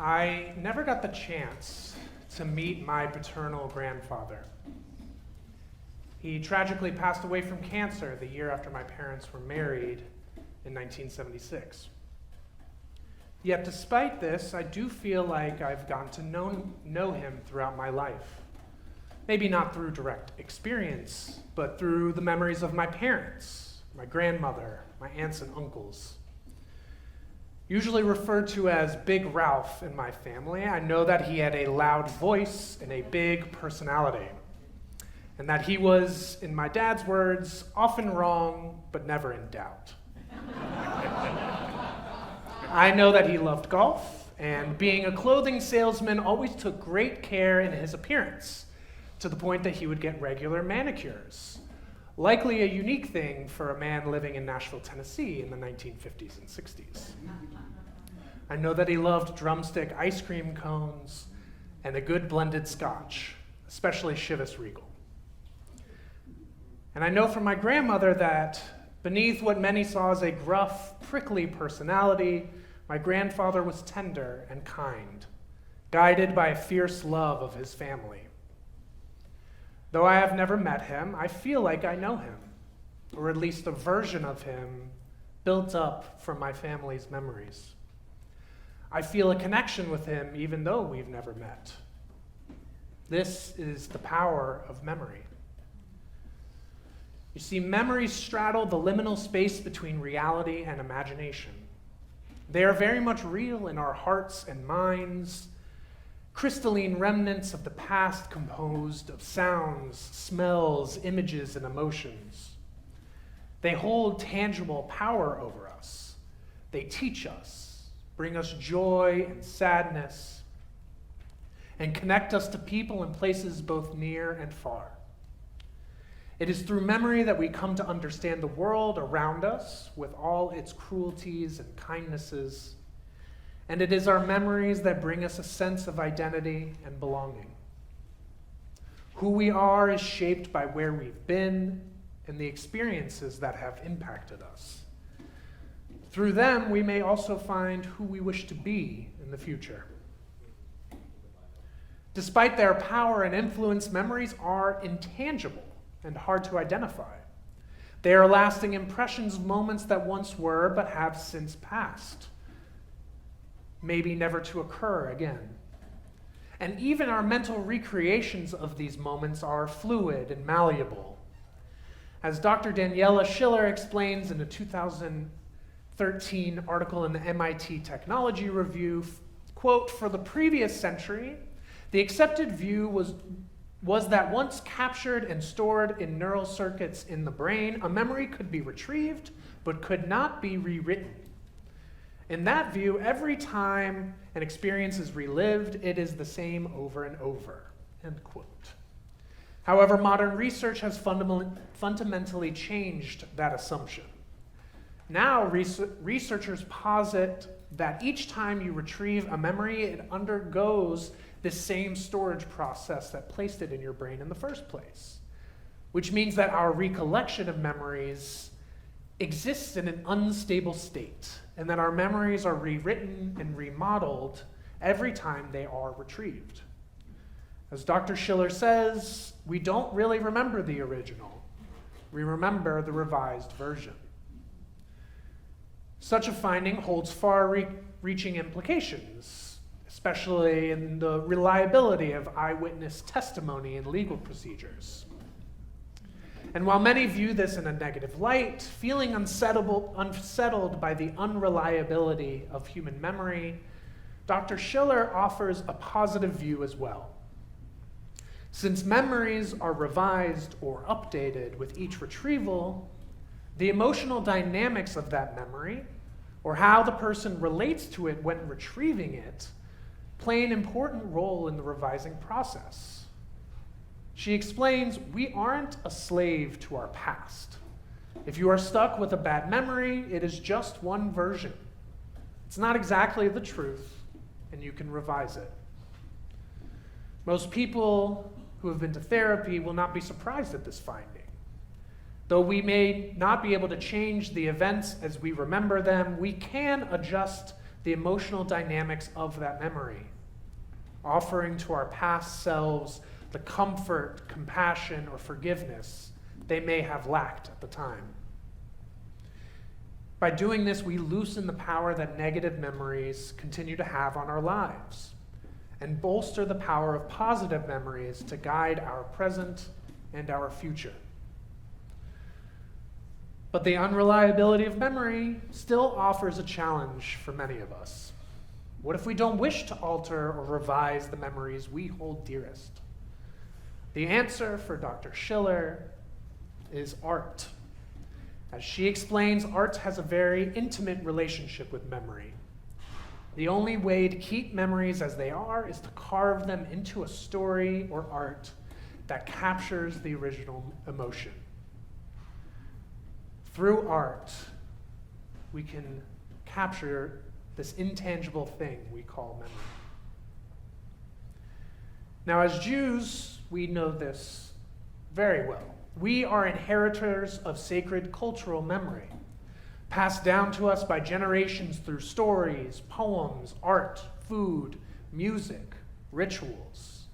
I never got the chance to meet my paternal grandfather. He tragically passed away from cancer the year after my parents were married in 1976. Yet despite this, I do feel like I've gotten to know him throughout my life. Maybe not through direct experience, but through the memories of my parents, my grandmother, my aunts and uncles. Usually referred to as Big Ralph in my family, I know that he had a loud voice and a big personality, and that he was, in my dad's words, often wrong, but never in doubt. I know that he loved golf, and being a clothing salesman always took great care in his appearance, to the point that he would get regular manicures, likely a unique thing for a man living in Nashville, Tennessee in the 1950s and 60s. I know that he loved drumstick ice cream cones and a good blended scotch, especially Chivas Regal. And I know from my grandmother that beneath what many saw as a gruff, prickly personality, my grandfather was tender and kind, guided by a fierce love of his family. Though I have never met him, I feel like I know him, or at least a version of him built up from my family's memories. I feel a connection with him even though we've never met. This is the power of memory. You see, memories straddle the liminal space between reality and imagination. They are very much real in our hearts and minds, crystalline remnants of the past composed of sounds, smells, images, and emotions. They hold tangible power over us. They teach us, bring us joy and sadness, and connect us to people and places both near and far. It is through memory that we come to understand the world around us with all its cruelties and kindnesses, and it is our memories that bring us a sense of identity and belonging. Who we are is shaped by where we've been and the experiences that have impacted us. Through them, we may also find who we wish to be in the future. Despite their power and influence, memories are intangible and hard to identify. They are lasting impressions of moments that once were but have since passed, maybe never to occur again. And even our mental recreations of these moments are fluid and malleable. As Dr. Daniela Schiller explains in a 2013 article in the MIT Technology Review, quote, "For the previous century, the accepted view was that once captured and stored in neural circuits in the brain, a memory could be retrieved but could not be rewritten. In that view, every time an experience is relived, it is the same over and over," end quote. However, modern research has fundamentally changed that assumption. Now, researchers posit that each time you retrieve a memory, it undergoes the same storage process that placed it in your brain in the first place, which means that our recollection of memories exists in an unstable state, and that our memories are rewritten and remodeled every time they are retrieved. As Dr. Schiller says, we don't really remember the original. We remember the revised version. Such a finding holds far-reaching implications, especially in the reliability of eyewitness testimony in legal procedures. And while many view this in a negative light, feeling unsettled by the unreliability of human memory, Dr. Schiller offers a positive view as well. Since memories are revised or updated with each retrieval, the emotional dynamics of that memory, or how the person relates to it when retrieving it, play an important role in the revising process. She explains, we aren't a slave to our past. If you are stuck with a bad memory, it is just one version. It's not exactly the truth, and you can revise it. Most people who have been to therapy will not be surprised at this finding. Though we may not be able to change the events as we remember them, we can adjust the emotional dynamics of that memory, offering to our past selves the comfort, compassion, or forgiveness they may have lacked at the time. By doing this, we loosen the power that negative memories continue to have on our lives and bolster the power of positive memories to guide our present and our future. But the unreliability of memory still offers a challenge for many of us. What if we don't wish to alter or revise the memories we hold dearest? The answer for Dr. Schiller is art. As she explains, art has a very intimate relationship with memory. The only way to keep memories as they are is to carve them into a story or art that captures the original emotion. Through art, we can capture this intangible thing we call memory. Now, as Jews, we know this very well. We are inheritors of sacred cultural memory, passed down to us by generations through stories, poems, art, food, music, rituals,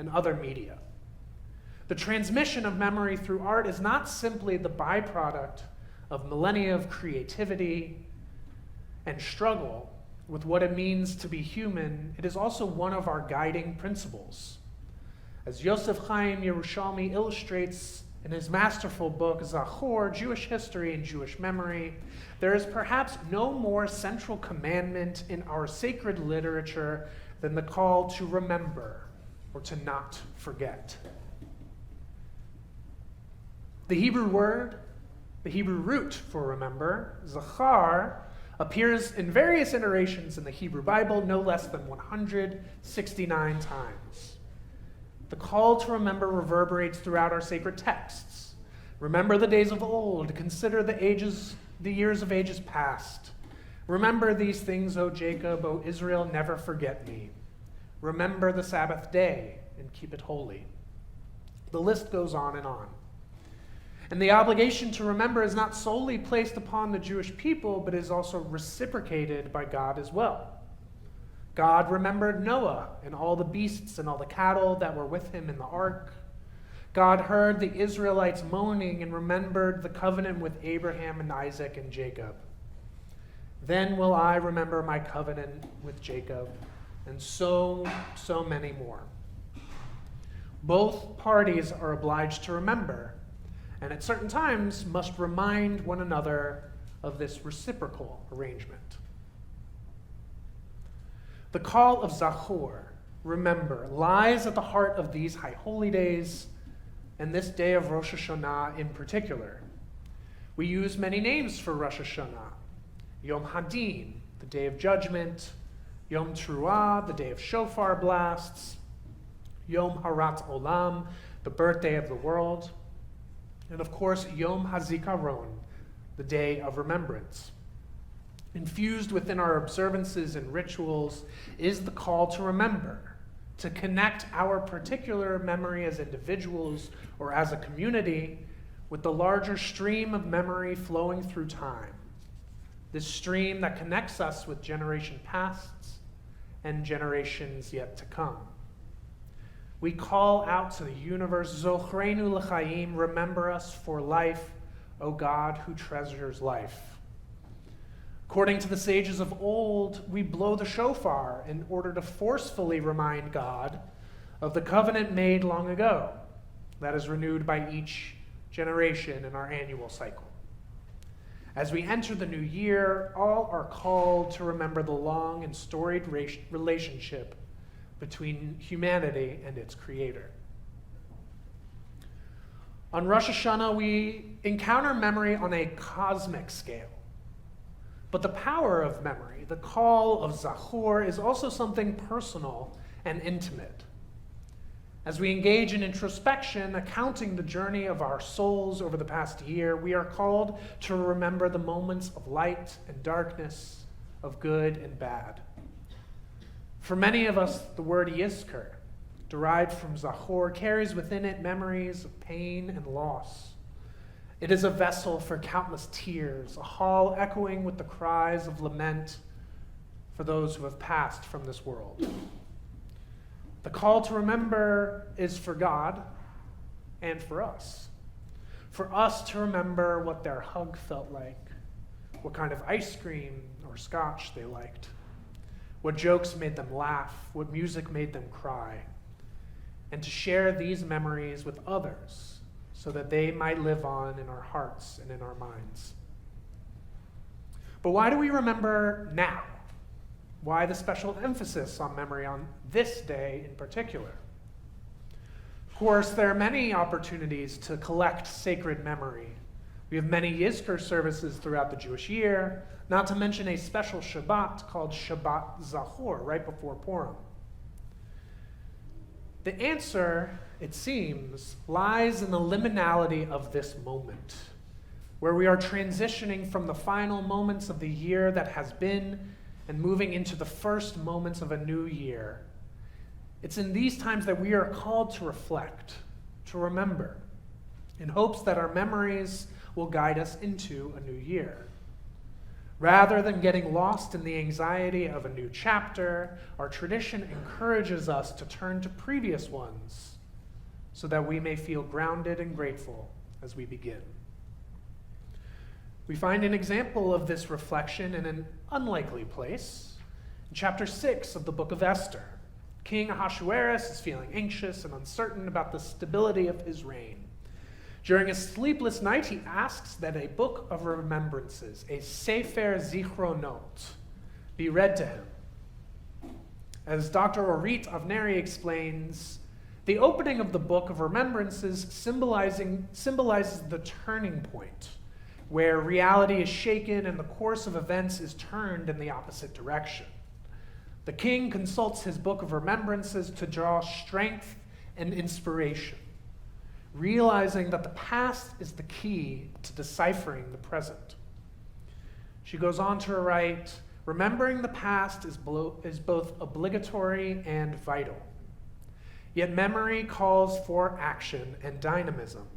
and other media. The transmission of memory through art is not simply the byproduct of millennia of creativity and struggle with what it means to be human. It is also one of our guiding principles. As Yosef Chaim Yerushalmi illustrates in his masterful book, Zachor, Jewish History and Jewish Memory, there is perhaps no more central commandment in our sacred literature than the call to remember or to not forget. The Hebrew root for remember, zachar, appears in various iterations in the Hebrew Bible, no less than 169 times. The call to remember reverberates throughout our sacred texts. Remember the days of old, consider the years of ages past. Remember these things, O Jacob, O Israel, never forget me. Remember the Sabbath day and keep it holy. The list goes on and on. And the obligation to remember is not solely placed upon the Jewish people, but is also reciprocated by God as well. God remembered Noah and all the beasts and all the cattle that were with him in the ark. God heard the Israelites moaning and remembered the covenant with Abraham and Isaac and Jacob. Then will I remember my covenant with Jacob, and so many more. Both parties are obliged to remember, and at certain times must remind one another of this reciprocal arrangement. The call of Zachor, remember, lies at the heart of these high holy days and this day of Rosh Hashanah in particular. We use many names for Rosh Hashanah. Yom Hadin, the day of judgment. Yom Teruah, the day of shofar blasts. Yom Harat Olam, the birthday of the world. And of course, Yom HaZikaron, the day of remembrance. Infused within our observances and rituals is the call to remember, to connect our particular memory as individuals or as a community with the larger stream of memory flowing through time. This stream that connects us with generation past and generations yet to come. We call out to the universe, Zochrenu l'chaim, remember us for life, O God who treasures life. According to the sages of old, we blow the shofar in order to forcefully remind God of the covenant made long ago that is renewed by each generation in our annual cycle. As we enter the new year, all are called to remember the long and storied relationship between humanity and its creator. On Rosh Hashanah, we encounter memory on a cosmic scale. But the power of memory, the call of Zachor, is also something personal and intimate. As we engage in introspection, accounting the journey of our souls over the past year, we are called to remember the moments of light and darkness, of good and bad. For many of us, the word Yizkor, derived from Zachor, carries within it memories of pain and loss. It is a vessel for countless tears, a hall echoing with the cries of lament for those who have passed from this world. The call to remember is for God and for us. For us to remember what their hug felt like, what kind of ice cream or scotch they liked, what jokes made them laugh, what music made them cry, and to share these memories with others so that they might live on in our hearts and in our minds. But why do we remember now? Why the special emphasis on memory on this day in particular? Of course, there are many opportunities to collect sacred memory. We have many Yizkor services throughout the Jewish year, not to mention a special Shabbat called Shabbat Zachor, right before Purim. The answer, it seems, lies in the liminality of this moment, where we are transitioning from the final moments of the year that has been and moving into the first moments of a new year. It's in these times that we are called to reflect, to remember, in hopes that our memories will guide us into a new year. Rather than getting lost in the anxiety of a new chapter, our tradition encourages us to turn to previous ones so that we may feel grounded and grateful as we begin. We find an example of this reflection in an unlikely place. In chapter 6 of the book of Esther, King Ahasuerus is feeling anxious and uncertain about the stability of his reign. During a sleepless night, he asks that a book of remembrances, a Sefer Zichronot, be read to him. As Dr. Orit Avneri explains, the opening of the book of remembrances symbolizes the turning point, where reality is shaken and the course of events is turned in the opposite direction. The king consults his book of remembrances to draw strength and inspiration, realizing that the past is the key to deciphering the present. She goes on to write, remembering the past is both obligatory and vital. Yet memory calls for action and dynamism,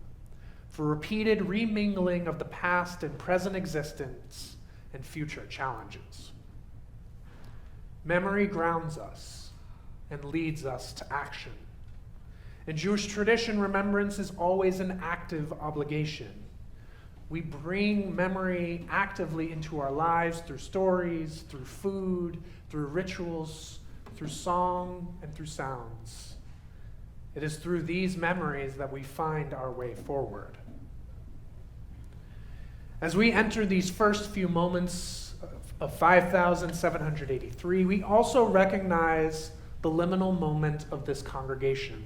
for repeated remingling of the past and present existence and future challenges. Memory grounds us and leads us to action. In Jewish tradition, remembrance is always an active obligation. We bring memory actively into our lives through stories, through food, through rituals, through song, and through sounds. It is through these memories that we find our way forward. As we enter these first few moments of 5,783, we also recognize the liminal moment of this congregation.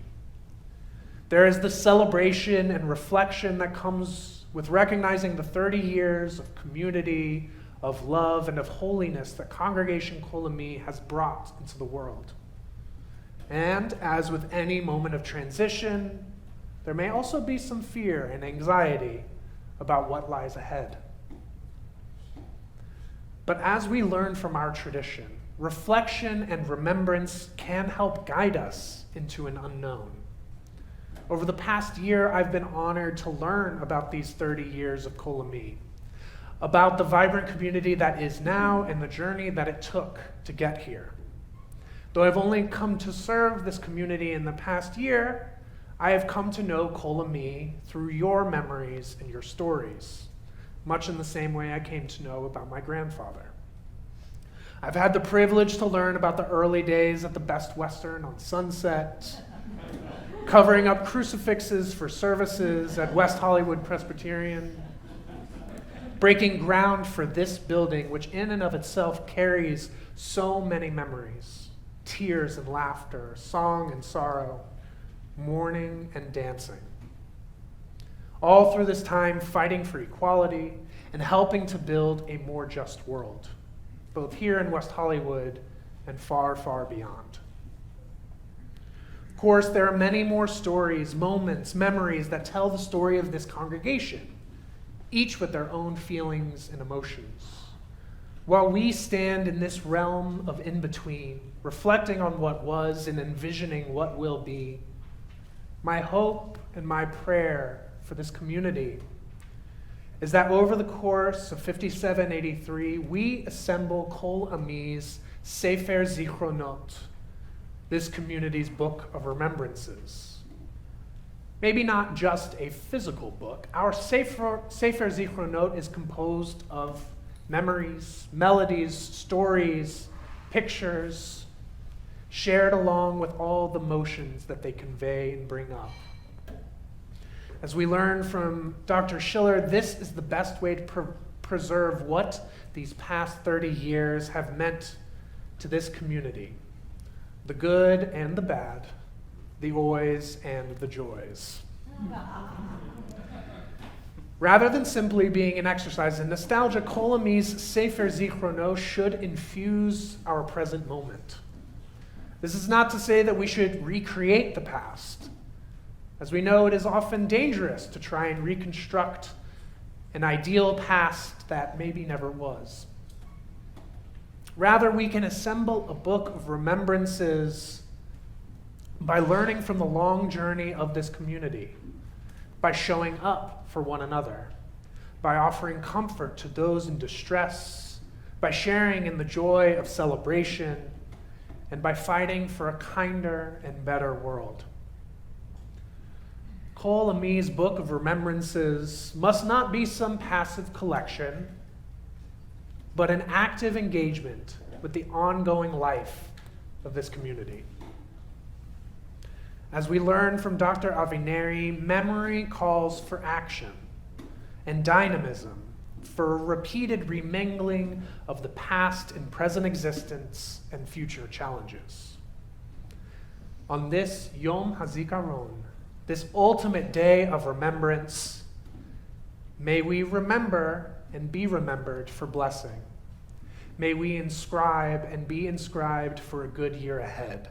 There is the celebration and reflection that comes with recognizing the 30 years of community, of love, and of holiness that Congregation Kol Ami has brought into the world. And as with any moment of transition, there may also be some fear and anxiety about what lies ahead. But as we learn from our tradition, reflection and remembrance can help guide us into an unknown. Over the past year, I've been honored to learn about these 30 years of Kol Ami, about the vibrant community that is now and the journey that it took to get here. Though I've only come to serve this community in the past year, I have come to know Kol Ami through your memories and your stories, much in the same way I came to know about my grandfather. I've had the privilege to learn about the early days at the Best Western on Sunset, covering up crucifixes for services at West Hollywood Presbyterian, breaking ground for this building, which in and of itself carries so many memories, tears and laughter, song and sorrow, mourning and dancing. All through this time fighting for equality and helping to build a more just world, both here in West Hollywood and far, far beyond. Of course, there are many more stories, moments, memories that tell the story of this congregation, each with their own feelings and emotions. While we stand in this realm of in-between, reflecting on what was and envisioning what will be, my hope and my prayer for this community is that over the course of 5783, we assemble Kol Ami's Sefer Zichronot, this community's book of remembrances. Maybe not just a physical book. Our Sefer Zichronot is composed of memories, melodies, stories, pictures, shared along with all the motions that they convey and bring up. As we learn from Dr. Schiller, this is the best way to preserve what these past 30 years have meant to this community. The good and the bad, the oys and the joys. Rather than simply being an exercise in nostalgia, Kol Ami's Sefer Zichronot should infuse our present moment. This is not to say that we should recreate the past. As we know, it is often dangerous to try and reconstruct an ideal past that maybe never was. Rather, we can assemble a book of remembrances by learning from the long journey of this community, by showing up for one another, by offering comfort to those in distress, by sharing in the joy of celebration, and by fighting for a kinder and better world. Kol Ami's book of remembrances must not be some passive collection, but an active engagement with the ongoing life of this community. As we learn from Dr. Avineri, memory calls for action and dynamism, for a repeated remingling of the past and present existence and future challenges. On this Yom HaZikaron, this ultimate day of remembrance, may we remember and be remembered for blessing. May we inscribe and be inscribed for a good year ahead.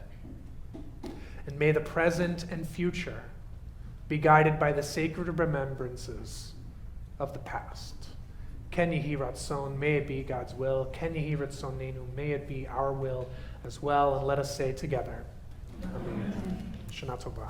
And may the present and future be guided by the sacred remembrances of the past. Ken Yehi Ratzon, may it be God's will. Ken Yehi Ratzonenu, may it be our will as well. And let us say together, Amen. Shana Tova.